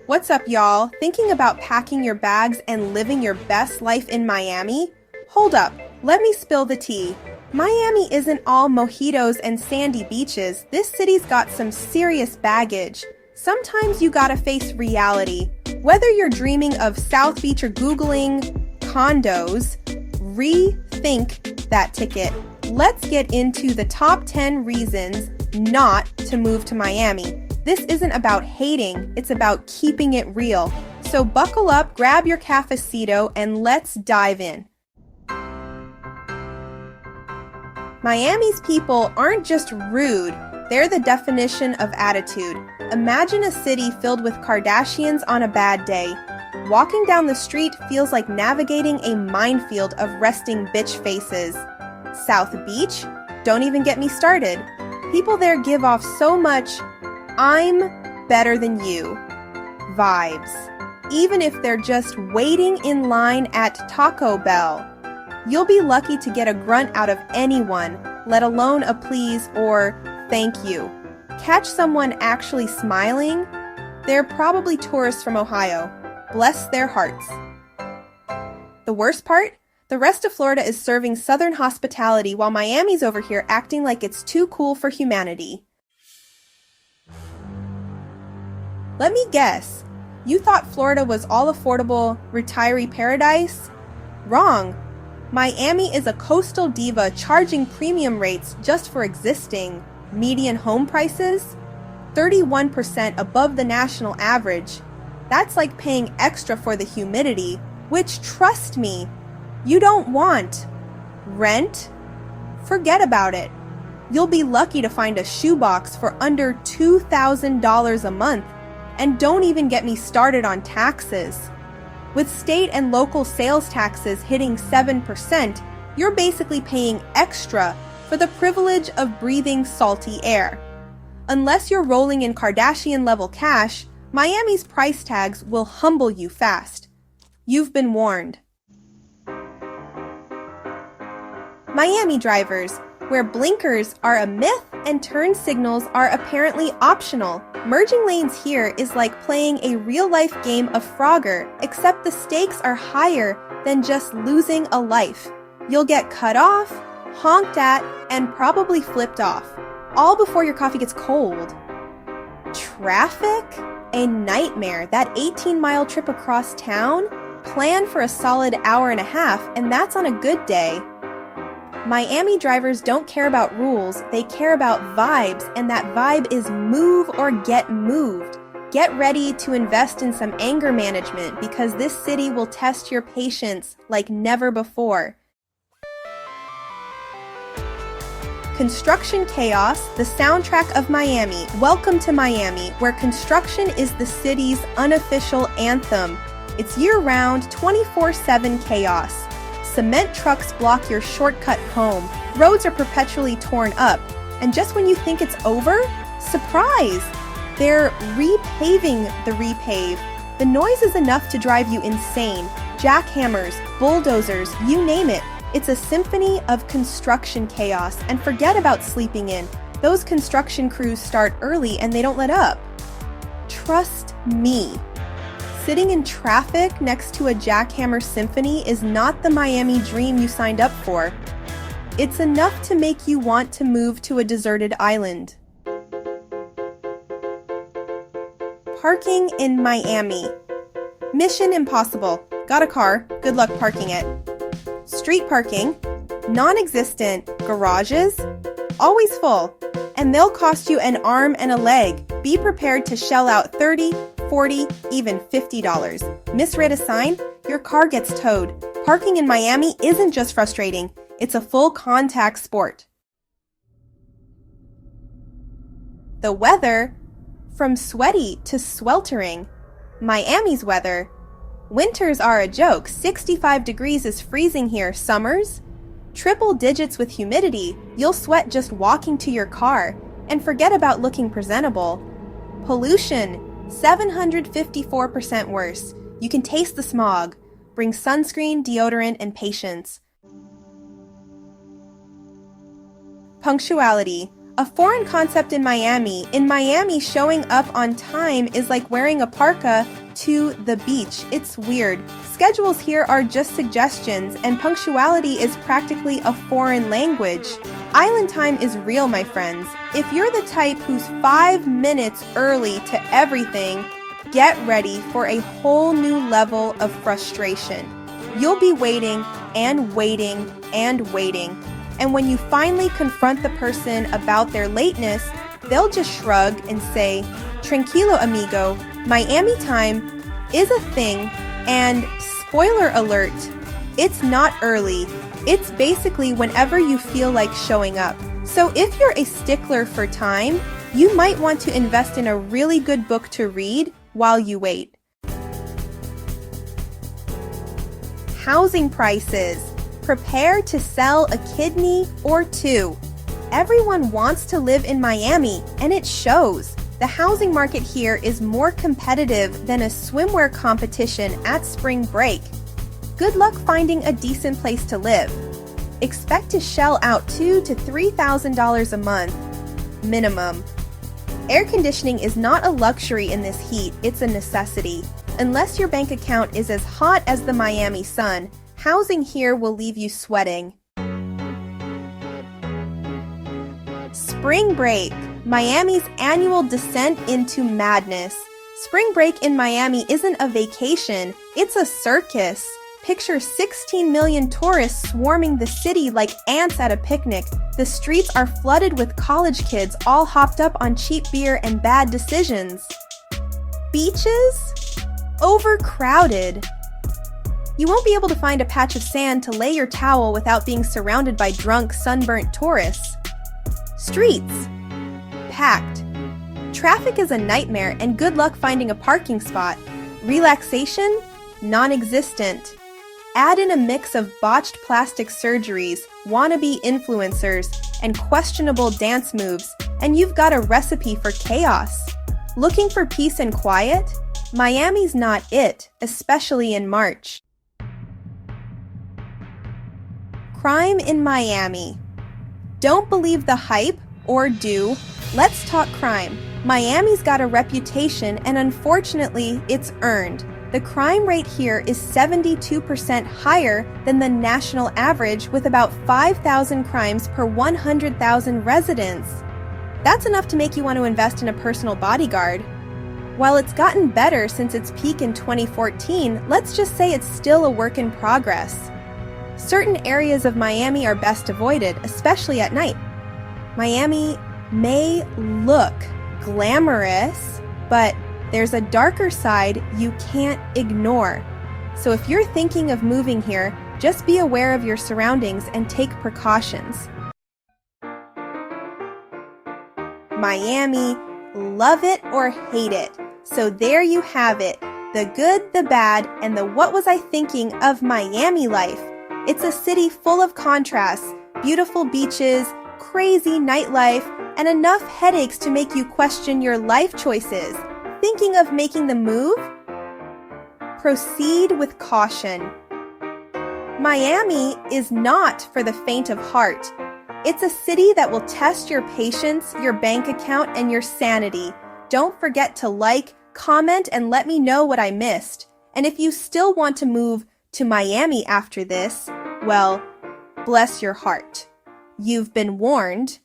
What's up, y'all? Thinking about packing your bags and living your best life in Miami? Hold up, let me spill the tea. Miami isn't all mojitos and sandy beaches. This city's got some serious baggage. Sometimes you gotta face reality. Whether you're dreaming of South Beach or Googling condos, rethink that ticket. Let's get into the top 10 reasons not to move to Miami. This isn't about hating, it's about keeping it real. So buckle up, grab your cafecito, and let's dive in. Miami's people aren't just rude, they're the definition of attitude. Imagine a city filled with Kardashians on a bad day. Walking down the street feels like navigating a minefield of resting bitch faces. South Beach? Don't even get me started. People there give off so much "I'm better than you" vibes, even if they're just waiting in line at Taco Bell. You'll be lucky to get a grunt out of anyone, let alone a please or thank you. Catch someone actually smiling? They're probably tourists from Ohio. Bless their hearts. The worst part? The rest of Florida is serving Southern hospitality while Miami's over here acting like it's too cool for humanity. Let me guess, you thought Florida was all affordable retiree paradise? Wrong. Miami is a coastal diva charging premium rates just for existing. Median home prices? 31% above the national average. That's like paying extra for the humidity, which, trust me, you don't want. Rent? Forget about it. You'll be lucky to find a shoebox for under $2,000 a month. And don't even get me started on taxes. With state and local sales taxes hitting 7%, you're basically paying extra for the privilege of breathing salty air. Unless you're rolling in Kardashian-level cash, Miami's price tags will humble you fast. You've been warned. Miami drivers, where blinkers are a myth and turn signals are apparently optional. Merging lanes here is like playing a real-life game of Frogger, except the stakes are higher than just losing a life. You'll get cut off, honked at, and probably flipped off, all before your coffee gets cold. Traffic? A nightmare. That 18-mile trip across town? Plan for a solid hour and a half, and that's on a good day. Miami drivers don't care about rules, they care about vibes, and that vibe is move or get moved. Get ready to invest in some anger management because this city will test your patience like never before. Construction chaos, the soundtrack of Miami. Welcome to Miami, where construction is the city's unofficial anthem. It's year-round, 24/7 chaos. Cement trucks block your shortcut home. Roads are perpetually torn up. And just when you think it's over, surprise! They're repaving the repave. The noise is enough to drive you insane. Jackhammers, bulldozers, you name it. It's a symphony of construction chaos. And forget about sleeping in. Those construction crews start early and they don't let up. Trust me. Sitting in traffic next to a jackhammer symphony is not the Miami dream you signed up for. It's enough to make you want to move to a deserted island. Parking in Miami. Mission impossible. Got a car, good luck parking it. Street parking, non-existent. Garages, always full. And they'll cost you an arm and a leg. Be prepared to shell out $30, $40, even $50. Misread a sign? Your car gets towed. Parking in Miami isn't just frustrating, it's a full contact sport. The weather? From sweaty to sweltering. Miami's weather. Winters are a joke. 65 degrees is freezing here. Summers? Triple digits with humidity. You'll sweat just walking to your car. And forget about looking presentable. Pollution. 754% worse. You can taste the smog. Bring sunscreen, deodorant, and patience. Punctuality. A foreign concept in Miami. In Miami, showing up on time is like wearing a parka to the beach. It's weird. Schedules here are just suggestions, and punctuality is practically a foreign language. Island time is real, my friends. If you're the type who's 5 minutes early to everything, get ready for a whole new level of frustration. You'll be waiting and waiting and waiting. And when you finally confront the person about their lateness, they'll just shrug and say, "Tranquilo, amigo, Miami time is a thing, and spoiler alert, it's not early. It's basically whenever you feel like showing up." So if you're a stickler for time, you might want to invest in a really good book to read while you wait. Housing prices. Prepare to sell a kidney or two. Everyone wants to live in Miami, and it shows. The housing market here is more competitive than a swimwear competition at spring break. Good luck finding a decent place to live. Expect to shell out $2,000 to $3,000 a month, minimum. Air conditioning is not a luxury in this heat, it's a necessity. Unless your bank account is as hot as the Miami sun, housing here will leave you sweating. Spring break. Miami's annual descent into madness. Spring break in Miami isn't a vacation, it's a circus. Picture 16 million tourists swarming the city like ants at a picnic. The streets are flooded with college kids all hopped up on cheap beer and bad decisions. Beaches? Overcrowded. You won't be able to find a patch of sand to lay your towel without being surrounded by drunk, sunburnt tourists. Streets. Packed. Traffic is a nightmare, and good luck finding a parking spot. Relaxation? Non-existent. Add in a mix of botched plastic surgeries, wannabe influencers, and questionable dance moves, and you've got a recipe for chaos. Looking for peace and quiet? Miami's not it, especially in March. Crime in Miami. Don't believe the hype, or do. Let's talk crime. Miami's got a reputation, and unfortunately, it's earned. The crime rate here is 72% higher than the national average, with about 5,000 crimes per 100,000 residents. That's enough to make you want to invest in a personal bodyguard. While it's gotten better since its peak in 2014, let's just say it's still a work in progress. Certain areas of Miami are best avoided, especially at night. Miami may look glamorous, but there's a darker side you can't ignore. So if you're thinking of moving here, just be aware of your surroundings and take precautions. Miami, love it or hate it. So there you have it, the good, the bad, and the what was I thinking of Miami life. It's a city full of contrasts, beautiful beaches, crazy nightlife, and enough headaches to make you question your life choices. Thinking of making the move? Proceed with caution. Miami is not for the faint of heart. It's a city that will test your patience, your bank account, and your sanity. Don't forget to like, comment, and let me know what I missed. And if you still want to move to Miami after this, well, bless your heart. You've been warned.